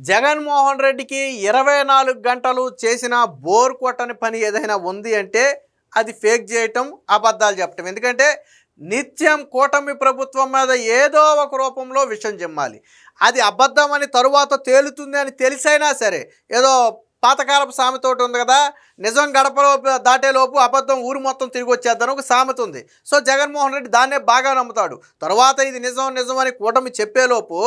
జగన్మోహన్ రెడ్డికి 24 గంటలు చేసిన బోర్ కొట్టని పని ఏదైనా ఉంది అంటే అది ఫేక్ చేయటం, అబద్ధాలు చెప్పటం. ఎందుకంటే నిత్యం కూటమి ప్రభుత్వం మీద ఏదో ఒక రూపంలో విషం జమ్మాలి. అది అబద్ధం అని తరువాత తేలుతుంది అని తెలిసైనా సరే, ఏదో పాతకాలపు సామెత ఒకటి ఉంది కదా, నిజం గడపలో దాటేలోపు అబద్ధం ఊరు మొత్తం తిరిగి వచ్చేద్దని ఒక సామెత ఉంది. సో జగన్మోహన్ రెడ్డి దాన్నే బాగా నమ్ముతాడు. తర్వాత ఇది నిజం నిజం అని కూటమి చెప్పేలోపు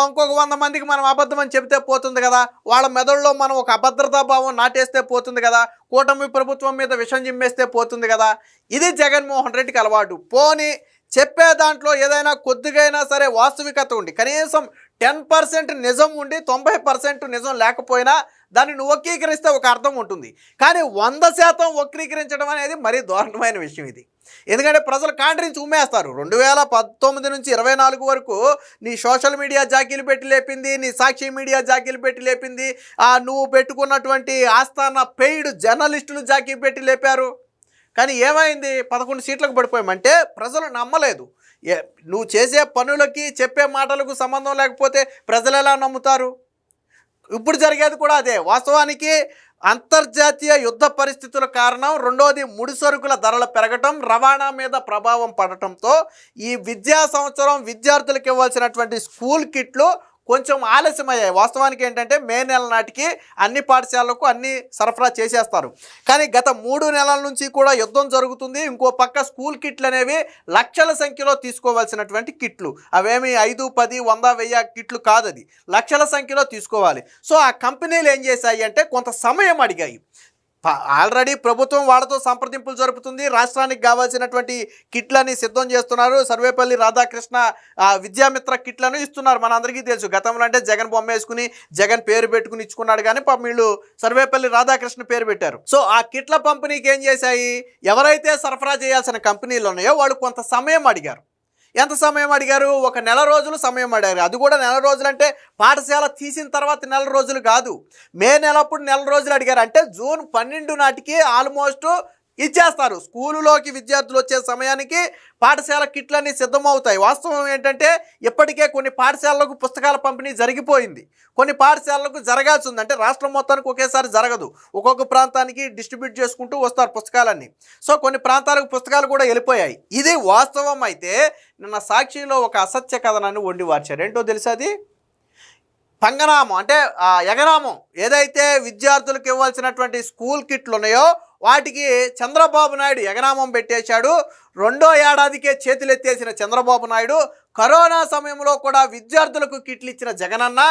ఇంకొక 100 మందికి మనం అబద్ధం అని చెబితే పోతుంది కదా, వాళ్ళ మెదడులో మనం ఒక అభద్రతా భావం నాటేస్తే పోతుంది కదా, కూటమి ప్రభుత్వం మీద విషం జిమ్మేస్తే పోతుంది కదా. ఇది జగన్మోహన్ రెడ్డికి అలవాటు. పోనీ చెప్పే దాంట్లో ఏదైనా కొద్దిగైనా సరే వాస్తవికత ఉండి, కనీసం 10% నిజం ఉండి 90% నిజం లేకపోయినా దాన్ని నువ్వు వక్రీకరిస్తే ఒక అర్థం ఉంటుంది. కానీ 100% వక్రీకరించడం అనేది మరీ దారుణమైన విషయం ఇది. ఎందుకంటే ప్రజలు కాండ్రించి ఉమ్మేస్తారు. 2019 నుంచి 24 వరకు నీ సోషల్ మీడియా జాకీలు పెట్టి లేపింది, నీ సాక్షి మీడియా జాకీలు పెట్టి లేపింది, నువ్వు పెట్టుకున్నటువంటి ఆస్థాన పెయిడ్ జర్నలిస్టులు జాకీ పెట్టి లేపారు. కానీ ఏమైంది? 11 సీట్లకు పడిపోయామంటే ప్రజలు నమ్మలేదు. నువ్వు చేసే పనులకి చెప్పే మాటలకు సంబంధం లేకపోతే ప్రజలు ఎలా నమ్ముతారు? ఇప్పుడు జరిగేది కూడా అదే. వాస్తవానికి అంతర్జాతీయ యుద్ధ పరిస్థితుల కారణం, రెండోది ముడి సరుకుల ధరలు పెరగటం, రవాణా మీద ప్రభావం పడటంతో ఈ విద్యా సంవత్సరం విద్యార్థులకు ఇవ్వాల్సినటువంటి స్కూల్ కిట్లు కొంచెం ఆలస్యమయ్యాయి. వాస్తవానికి ఏంటంటే మే నెల నాటికి అన్ని పాఠశాలలకు అన్ని సరఫరా చేసేస్తారు. కానీ గత 3 నెలల నుంచి కూడా యుద్ధం జరుగుతుంది. ఇంకో పక్క స్కూల్ కిట్లు అనేవి లక్షల సంఖ్యలో తీసుకోవాల్సినటువంటి కిట్లు, అవేమి 5, 10, 100, 1000 కిట్లు కాదు, అది లక్షల సంఖ్యలో తీసుకోవాలి. సో ఆ కంపెనీలు ఏం చేశాయి అంటే కొంత సమయం అడిగాయి. ఆల్రెడీ ప్రభుత్వం వాళ్ళతో సంప్రదింపులు జరుపుతుంది. రాష్ట్రానికి కావాల్సినటువంటి కిట్లని సిద్ధం చేస్తున్నారు. సర్వేపల్లి రాధాకృష్ణ విద్యామిత్ర కిట్లను ఇస్తున్నారు. మనందరికీ తెలుసు. గతంలో అంటే జగన్ బొమ్మ వేసుకుని జగన్ పేరు పెట్టుకుని ఇచ్చుకున్నాడు, కానీ వీళ్ళు సర్వేపల్లి రాధాకృష్ణ పేరు పెట్టారు. సో ఆ కిట్ల పంపిణీకి ఏం చేశాయి? ఎవరైతే సరఫరా చేయాల్సిన కంపెనీలు ఉన్నాయో వాళ్ళు కొంత సమయం అడిగారు. ఎంత సమయం అడిగారు? 1 నెల రోజులు సమయం అడిగారు. అది కూడా నెల రోజులు అంటే పాఠశాల తీసిన తర్వాత నెల రోజులు కాదు, మే నెలప్పుడు నెల రోజులు అడిగారు. అంటే జూన్ 12 నాటికి ఆల్మోస్ట్ ఇచ్చేస్తారు. స్కూలులోకి విద్యార్థులు వచ్చే సమయానికి పాఠశాల కిట్లన్నీ సిద్ధమవుతాయి. వాస్తవం ఏంటంటే ఇప్పటికే కొన్ని పాఠశాలలకు పుస్తకాల పంపిణీ జరిగిపోయింది, కొన్ని పాఠశాలలకు జరగాల్సి ఉంది. అంటే రాష్ట్రం మొత్తానికి ఒకేసారి జరగదు, ఒక్కొక్క ప్రాంతానికి డిస్ట్రిబ్యూట్ చేసుకుంటూ వస్తారు పుస్తకాలన్నీ. సో కొన్ని ప్రాంతాలకు పుస్తకాలు కూడా వెళ్ళిపోయాయి. ఇది వాస్తవం. అయితే నిన్న సాక్షిలో ఒక అసత్య కథనాన్ని వండి వార్చారు. ఏంటో తెలుసా? అది పంగనామం అంటే ఎగనామం. ఏదైతే విద్యార్థులకు ఇవ్వాల్సినటువంటి స్కూల్ కిట్లు ఉన్నాయో వాటికి చంద్రబాబు నాయుడు ఎగనామం పెట్టేశాడు. 2వ ఏడాదికే చేతులెత్తేసిన చంద్రబాబు నాయుడు కరోనా సమయంలో కూడా విద్యార్థులకు కిట్లు ఇచ్చిన జగనన్న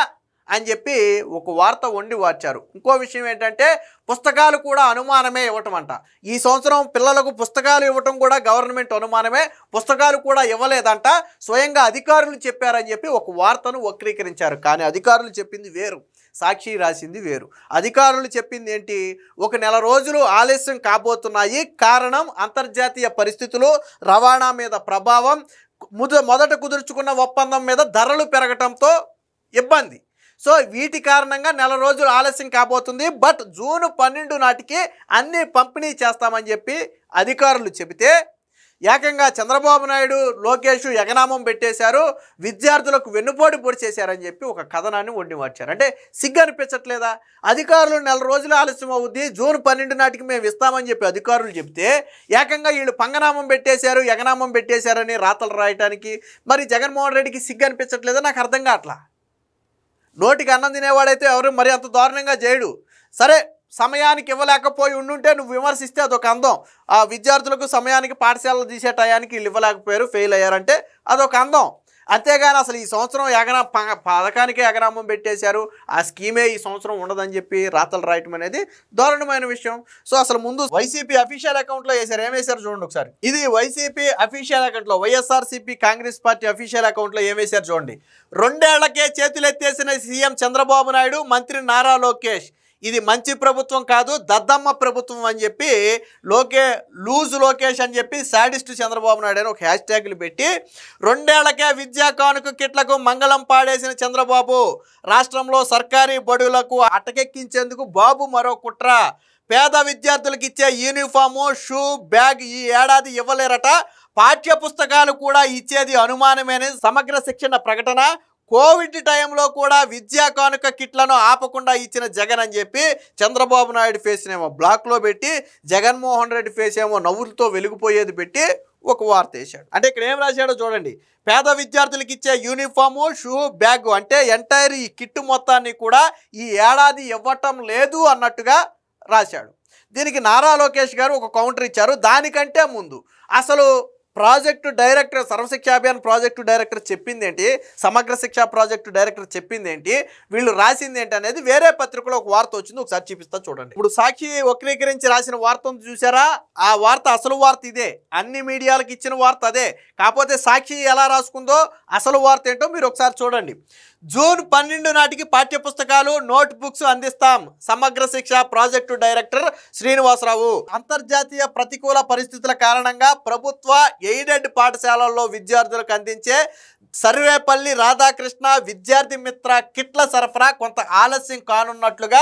అని చెప్పి ఒక వార్త వండి వార్చారు. ఇంకో విషయం ఏంటంటే పుస్తకాలు కూడా అనుమానమే ఇవ్వటం అంట. ఈ సంవత్సరం పిల్లలకు పుస్తకాలు ఇవ్వటం కూడా గవర్నమెంట్ అనుమానమే, పుస్తకాలు కూడా ఇవ్వలేదంట, స్వయంగా అధికారులు చెప్పారని చెప్పి ఒక వార్తను వక్రీకరించారు. కానీ అధికారులు చెప్పింది వేరు, సాక్షి రాసింది వేరు. అధికారులు చెప్పింది ఏంటి? 1 నెల రోజులు ఆలస్యం కాబోతున్నాయి. కారణం అంతర్జాతీయ పరిస్థితులు, రవాణా మీద ప్రభావం, మొదట కుదుర్చుకున్న ఒప్పందం మీద ధరలు పెరగటంతో ఇబ్బంది. సో వీటి కారణంగా నెల రోజులు ఆలస్యం కాబోతుంది. బట్ జూన్ 12 నాటికి అన్నీ పంపిణీ చేస్తామని చెప్పి అధికారులు చెబితే ఏకంగా చంద్రబాబు నాయుడు, లోకేష్ ఎగనామం పెట్టేశారు, విద్యార్థులకు వెన్నుపోటు పొడిచేశారని చెప్పి ఒక కథనాన్ని వండి మార్చారు. అంటే సిగ్గు అనిపించట్లేదా? అధికారులు నెల రోజులు ఆలస్యం అవుద్ది, జూన్ 12 నాటికి మేము ఇస్తామని చెప్పి అధికారులు చెప్తే ఏకంగా వీళ్ళు పంగనామం పెట్టేశారు, ఎగనామం పెట్టేశారని రాతలు రాయటానికి మరి జగన్మోహన్ రెడ్డికి సిగ్గు అనిపించట్లేదా? నాకు అర్థం కావట్లా. నోటికి అన్నం తినేవాడైతే ఎవరు మరి అంత దారుణంగా చేయడు. సరే, సమయానికి ఇవ్వలేకపోయి ఉండుంటే నువ్వు విమర్శిస్తే అదొక అందం. విద్యార్థులకు సమయానికి పాఠశాలలు తీసే టయానికి వీళ్ళు ఇవ్వలేకపోయారు, ఫెయిల్ అయ్యారంటే అదొక అందం. అంతేగాని అసలు ఈ సంవత్సరం పథకానికే ఎగనామం పెట్టేశారు, ఆ స్కీమే ఈ సంవత్సరం ఉండదని చెప్పి రాతలు రాయటం అనేది దారుణమైన విషయం. సో అసలు ముందు వైసీపీ అఫీషియల్ అకౌంట్లో వేశారు. ఏం వేశారు చూడండి ఒకసారి. ఇది వైసీపీ అఫీషియల్ అకౌంట్లో, వైఎస్ఆర్సీపీ కాంగ్రెస్ పార్టీ అఫీషియల్ అకౌంట్లో ఏం వేశారు చూడండి. 2 ఏళ్లకే చేతులెత్తేసిన సీఎం చంద్రబాబు నాయుడు, మంత్రి నారా లోకేష్. ఇది మంచి ప్రభుత్వం కాదు, దద్దమ్మ ప్రభుత్వం అని చెప్పి లూజ్ లోకేష్ అని చెప్పి శాడిస్ట్ చంద్రబాబు నాయుడు అని ఒక హ్యాష్ ట్యాగులు పెట్టి 2 ఏళ్లకే విద్యా కానుక కిట్లకు మంగళం పాడేసిన చంద్రబాబు, రాష్ట్రంలో సర్కారీ బడులకు అటకెక్కించేందుకు బాబు మరో కుట్ర. పేద విద్యార్థులకు ఇచ్చే యూనిఫాము, షూ, బ్యాగ్ ఈ ఏడాది ఇవ్వలేరట, పాఠ్య పుస్తకాలు కూడా ఇచ్చేది అనుమానమేనే సమగ్ర శిక్షణ ప్రకటన, కోవిడ్ టైంలో కూడా విద్యా కానుక కిట్లను ఆపకుండా ఇచ్చిన జగన్ అని చెప్పి చంద్రబాబు నాయుడు ఫేస్నేమో బ్లాక్లో పెట్టి జగన్మోహన్ రెడ్డి ఫేస్ ఏమో నవ్వులతో వెలిగిపోయేది పెట్టి ఒక వార్త వేశాడు. అంటే ఇక్కడ ఏం రాశాడో చూడండి. పేద విద్యార్థులకు ఇచ్చే యూనిఫాము, షూ, బ్యాగ్ అంటే ఎంటైర్ ఈ కిట్టు మొత్తాన్ని కూడా ఈ ఏడాది ఇవ్వటం లేదు అన్నట్టుగా రాశాడు. దీనికి నారా లోకేష్ గారు ఒక కౌంటర్ ఇచ్చారు. దానికంటే ముందు అసలు project director, Sarva Shiksha Abhiyan project director చెప్పింది ఏంటి, సమగ్ర శిక్ష ప్రాజెక్టు డైరెక్టర్ చెప్పింది ఏంటి, వీళ్ళు రాసింది ఏంటి అనేది వేరే పత్రికలో ఒక వార్త వచ్చింది, ఒకసారి చూపిస్తా చూడండి. ఇప్పుడు సాక్షి వక్రీకరించి రాసిన వార్త ఉంది చూసారా, ఆ వార్త అసలు వార్త ఇదే, అన్ని మీడియాలకు ఇచ్చిన వార్త అదే. కాకపోతే సాక్షి ఎలా రాసుకుందో అసలు వార్త ఏంటో మీరు ఒకసారి చూడండి. జూన్ 12 నాటికి పాఠ్యపుస్తకాలు, నోట్ బుక్స్ అందిస్తాం, సమగ్ర శిక్ష ప్రాజెక్టు డైరెక్టర్ శ్రీనివాసరావు. అంతర్జాతీయ ప్రతికూల పరిస్థితుల కారణంగా ప్రభుత్వ ఎయిడెడ్ పాఠశాలల్లో విద్యార్థులకు అందించే సర్వేపల్లి రాధాకృష్ణ విద్యార్థి మిత్ర కిట్ల సరఫరా కొంత ఆలస్యం కానున్నట్లుగా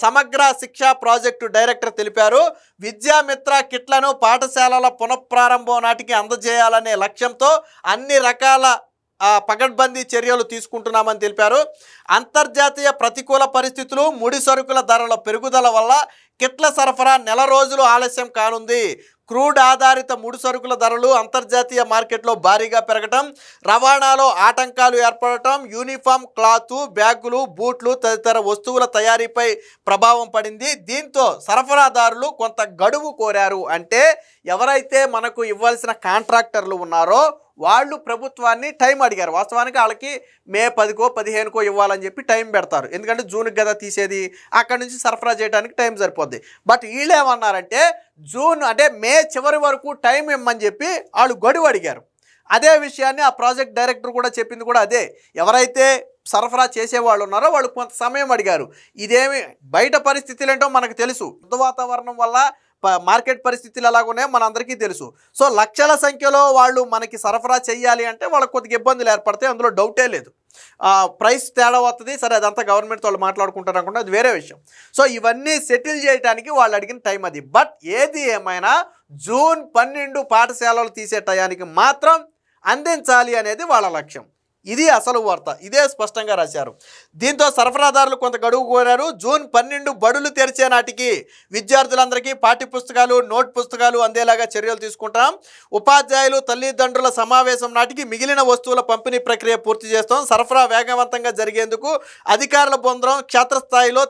సమగ్ర శిక్ష ప్రాజెక్టు డైరెక్టర్ తెలిపారు. విద్యామిత్ర కిట్లను పాఠశాలల పునఃప్రారంభం నాటికి అందజేయాలనే లక్ష్యంతో అన్ని రకాల పకడ్బందీ చర్యలు తీసుకుంటున్నామని తెలిపారు. అంతర్జాతీయ ప్రతికూల పరిస్థితులు, ముడి సరుకుల ధరల పెరుగుదల వల్ల కిట్ల సరఫరా నెల రోజులు ఆలస్యం కానుంది. క్రూడ్ ఆధారిత ముడి సరుకుల ధరలు అంతర్జాతీయ మార్కెట్లో భారీగా పెరగటం, రవాణాలో ఆటంకాలు ఏర్పడటం, యూనిఫామ్, క్లాతు, బ్యాగులు, బూట్లు తదితర వస్తువుల తయారీపై ప్రభావం పడింది. దీంతో సరఫరాదారులు కొంత గడువు కోరారు. అంటే ఎవరైతే మనకు ఇవ్వాల్సిన కాంట్రాక్టర్లు ఉన్నారో వాళ్ళు ప్రభుత్వాన్ని టైం అడిగారు. వాస్తవానికి వాళ్ళకి మే 10కో 15కో ఇవ్వాలని చెప్పి టైం పెడతారు. ఎందుకంటే జూన్కి కదా తీసేది, అక్కడి నుంచి సరఫరా చేయడానికి టైం సరిపోద్ది. బట్ వీళ్ళు ఏమన్నారంటే జూన్ అంటే మే చివరి వరకు టైం ఇమ్మని చెప్పి వాళ్ళు గడువు అడిగారు. అదే విషయాన్ని ఆ ప్రాజెక్ట్ డైరెక్టర్ కూడా చెప్పింది కూడా అదే. ఎవరైతే సరఫరా చేసేవాళ్ళు ఉన్నారో వాళ్ళు కొంత సమయం అడిగారు. ఇదేమి బయట పరిస్థితులు ఏంటో మనకు తెలుసు, యుద్ధ వాతావరణం వల్ల మార్కెట్ పరిస్థితులు ఎలాగున్నాయో మనందరికీ తెలుసు. సో లక్షల సంఖ్యలో వాళ్ళు మనకి సరఫరా చేయాలి అంటే వాళ్ళకి కొద్దిగా ఇబ్బందులు ఏర్పడతాయి, అందులో డౌటే లేదు. ప్రైస్ తేడా వస్తుంది, సరే అదంతా గవర్నమెంట్ వాళ్ళు మాట్లాడుకుంటారు అనుకుంటే అది వేరే విషయం. సో ఇవన్నీ సెటిల్ చేయడానికి వాళ్ళు అడిగిన టైం అది. బట్ ఏది ఏమైనా జూన్ 12 పాఠశాలలు తీసే టయానికి మాత్రం అందించాలి అనేది వాళ్ళ లక్ష్యం. ఇది అసలు వార్త, ఇదే స్పష్టంగా రాశారు. దీంతో సరఫరాదారులు కొంత గడువు కోరారు. జూన్ 12 బడులు తెరిచే నాటికి విద్యార్థులందరికీ పాఠ్యపుస్తకాలు, నోట్ పుస్తకాలు అందేలాగా చర్యలు తీసుకుంటాం. ఉపాధ్యాయులు, తల్లిదండ్రుల సమావేశం నాటికి మిగిలిన వస్తువుల పంపిణీ ప్రక్రియ పూర్తి చేస్తాం. సరఫరా వేగవంతంగా జరిగేందుకు అధికారుల బృందం క్షేత్రస్థాయిలో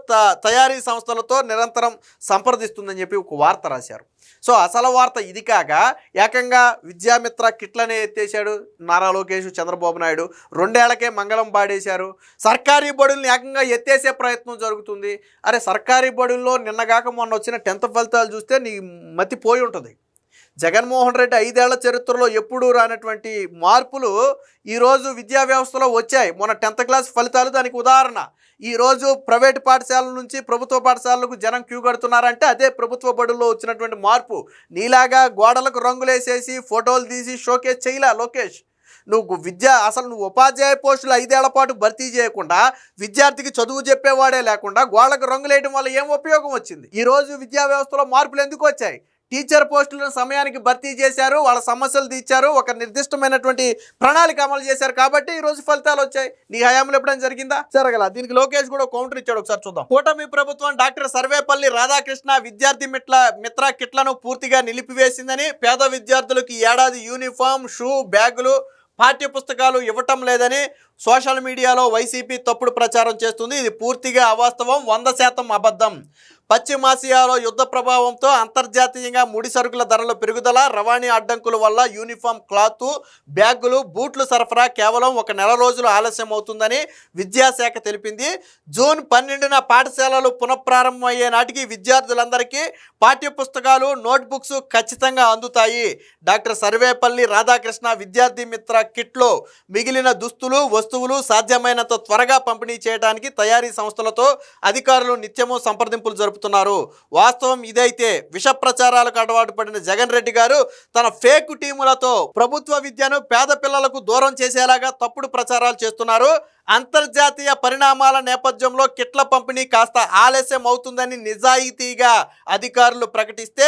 తయారీ సంస్థలతో నిరంతరం సంప్రదిస్తుందని చెప్పి ఒక వార్త రాశారు. సో అసలు వార్త ఇది కాగా ఏకంగా విద్యామిత్ర కిట్లనే ఎత్తేసాడు నారా లోకేష్, చంద్రబాబు నాయుడు. 2 ఏళ్లకే మంగళం పాడేశారు. సర్కారీ బడుల్ని ఏకంగా ఎత్తేసే ప్రయత్నం జరుగుతుంది. అరే సర్కారీ బడుల్లో నిన్నగాక మొన్న వచ్చిన 10th ఫలితాలు చూస్తే నీ మతి పోయి ఉంటుంది. జగన్మోహన్ రెడ్డి 5 ఏళ్ల చరిత్రలో ఎప్పుడూ రానటువంటి మార్పులు ఈరోజు విద్యా వ్యవస్థలో వచ్చాయి. మొన్న 10th క్లాస్ ఫలితాలు దానికి ఉదాహరణ. ఈరోజు ప్రైవేటు పాఠశాలల నుంచి ప్రభుత్వ పాఠశాలలకు జనం క్యూ కడుతున్నారంటే అదే ప్రభుత్వ బడుల్లో వచ్చినటువంటి మార్పు. నీలాగా గోడలకు రంగులేసేసి ఫోటోలు తీసి షోకేస్ చేయలా లోకేష్. నువ్వు అసలు నువ్వు ఉపాధ్యాయ పోస్టులు 5 ఏళ్ల పాటు భర్తీ చేయకుండా విద్యార్థికి చదువు చెప్పేవాడే లేకుండా గోడలకు రంగులేయడం వల్ల ఏం ఉపయోగం వచ్చింది? ఈరోజు విద్యా వ్యవస్థలో మార్పులు ఎందుకు వచ్చాయి? టీచర్ పోస్టులను సమయానికి భర్తీ చేశారు, వాళ్ళ సమస్యలు తీర్చారు, ఒక నిర్దిష్టమైనటువంటి ప్రణాళిక అమలు చేశారు కాబట్టి ఈరోజు ఫలితాలు వచ్చాయి. నీ హయాంలో ఎప్పుడైనా జరిగిందా? జరగల. దీనికి లోకేష్ కూడా కౌంటర్ ఇచ్చాడు, ఒకసారి చూద్దాం. కూటమి ప్రభుత్వం డాక్టర్ సర్వేపల్లి రాధాకృష్ణ విద్యార్థి మిత్ర కిట్లను పూర్తిగా నిలిపివేసిందని, పేద విద్యార్థులకు ఈ ఏడాది యూనిఫామ్, షూ, బ్యాగులు, పాఠ్యపుస్తకాలు ఇవ్వటం లేదని సోషల్ మీడియాలో వైసీపీ తప్పుడు ప్రచారం చేస్తుంది. ఇది పూర్తిగా అవాస్తవం, 100% అబద్ధం. పశ్చిమాసియాలో యుద్ధ ప్రభావంతో అంతర్జాతీయంగా ముడి సరుకుల ధరల పెరుగుదల, రవాణా అడ్డంకుల వల్ల యూనిఫామ్, క్లాతు, బ్యాగులు, బూట్లు సరఫరా కేవలం 1 నెల రోజులు ఆలస్యం అవుతుందని విద్యాశాఖ తెలిపింది. జూన్ 12న పాఠశాలలు పునఃప్రారంభం అయ్యే నాటికి విద్యార్థులందరికీ పాఠ్యపుస్తకాలు, నోట్బుక్స్ ఖచ్చితంగా అందుతాయి. డాక్టర్ సర్వేపల్లి రాధాకృష్ణ విద్యార్థి మిత్ర కిట్లో మిగిలిన దుస్తులు, వస్తువులు సాధ్యమైనంత త్వరగా పంపిణీ చేయడానికి తయారీ సంస్థలతో అధికారులు నిత్యము సంప్రదింపులు జరుపుతున్నారు. వాస్తవం ఇదైతే విష ప్రచారాలకు అలవాటు పడిన జగన్ రెడ్డి గారు తన ఫేక్ టీములతో ప్రభుత్వ విద్యను పేద పిల్లలకు దూరం చేసేలాగా తప్పుడు ప్రచారాలు చేస్తున్నారు. అంతర్జాతీయ పరిణామాల నేపథ్యంలో కిట్ల పంపిణీ కాస్త ఆలస్యం అవుతుందని నిజాయితీగా అధికారులు ప్రకటిస్తే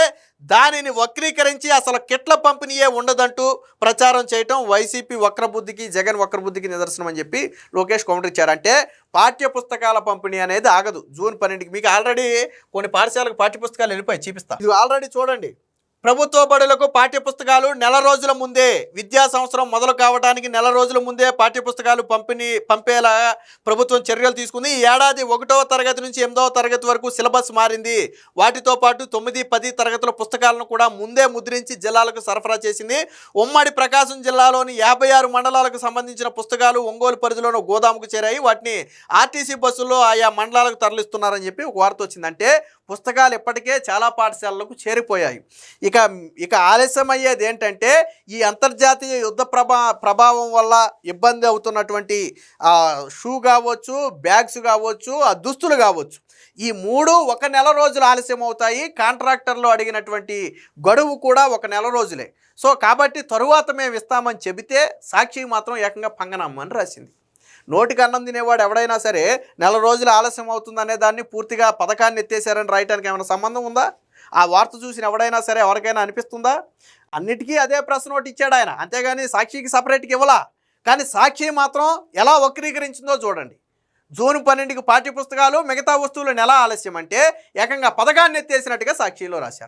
దానిని వక్రీకరించి అసలు కిట్ల పంపిణీయే ఉండదంటూ ప్రచారం చేయటం వైసీపీ వక్రబుద్ధికి, జగన్ వక్రబుద్ధికి నిదర్శనం అని చెప్పి లోకేష్ కౌంటర్ ఇచ్చారు. అంటే పాఠ్య పుస్తకాల పంపిణీ అనేది ఆగదు జూన్ 12కి. మీకు ఆల్రెడీ కొన్ని పాఠశాలకు పాఠ్య పుస్తకాలు వెళ్ళిపోయి చూపిస్తా. ఇది ఆల్రెడీ చూడండి. ప్రభుత్వ బడులకు పాఠ్యపుస్తకాలు నెల రోజుల ముందే, విద్యా సంవత్సరం మొదలు కావడానికి నెల రోజుల ముందే పాఠ్యపుస్తకాలు పంపేలా ప్రభుత్వం చర్యలు తీసుకుంది. ఈ ఏడాది 1వ తరగతి నుంచి 8వ తరగతి వరకు సిలబస్ మారింది. వాటితో పాటు 9, 10 తరగతుల పుస్తకాలను కూడా ముందే ముద్రించి జిల్లాలకు సరఫరా చేసింది. ఉమ్మడి ప్రకాశం జిల్లాలోని 56 మండలాలకు సంబంధించిన పుస్తకాలు ఒంగోలు పరిధిలోని గోదాముకు చేరాయి. వాటిని ఆర్టీసీ బస్సుల్లో ఆయా మండలాలకు తరలిస్తున్నారని చెప్పి ఒక వార్త వచ్చిందంటే పుస్తకాలు ఇప్పటికే చాలా పాఠశాలలకు చేరిపోయాయి. ఇక ఆలస్యం అయ్యేది ఏంటంటే ఈ అంతర్జాతీయ యుద్ధ ప్రభావం వల్ల ఇబ్బంది అవుతున్నటువంటి షూ కావచ్చు, బ్యాగ్స్ కావచ్చు, దుస్తులు కావచ్చు, ఈ 3 1 నెల రోజులు ఆలస్యం అవుతాయి. కాంట్రాక్టర్లు అడిగినటువంటి గడువు కూడా 1 నెల రోజులే. సో కాబట్టి తరువాత మేము ఇస్తామని చెబితే సాక్షి మాత్రం ఏకంగా పంగనమ్మని రాసింది. నోటికి అన్నం తినేవాడు ఎవడైనా సరే నెల రోజులు ఆలస్యం అవుతుందనే దాన్ని పూర్తిగా పథకాన్ని ఎత్తేసారని రాయటానికి ఏమైనా సంబంధం ఉందా? ఆ వార్త చూసిన ఎవడైనా సరే ఎవరికైనా అనిపిస్తుందా? అన్నిటికీ అదే ప్రెస్ నోట్ ఇచ్చాడు ఆయన, అంతేగాని సాక్షికి సపరేట్గా ఇవ్వలా. కానీ సాక్షి మాత్రం ఎలా వక్రీకరించిందో చూడండి. జూన్ 12కి పాఠ్యపుస్తకాలు, మిగతా వస్తువులు నెల ఆలస్యం అంటే ఏకంగా పథకాన్ని ఎత్తేసినట్టుగా సాక్షిలో రాశారు.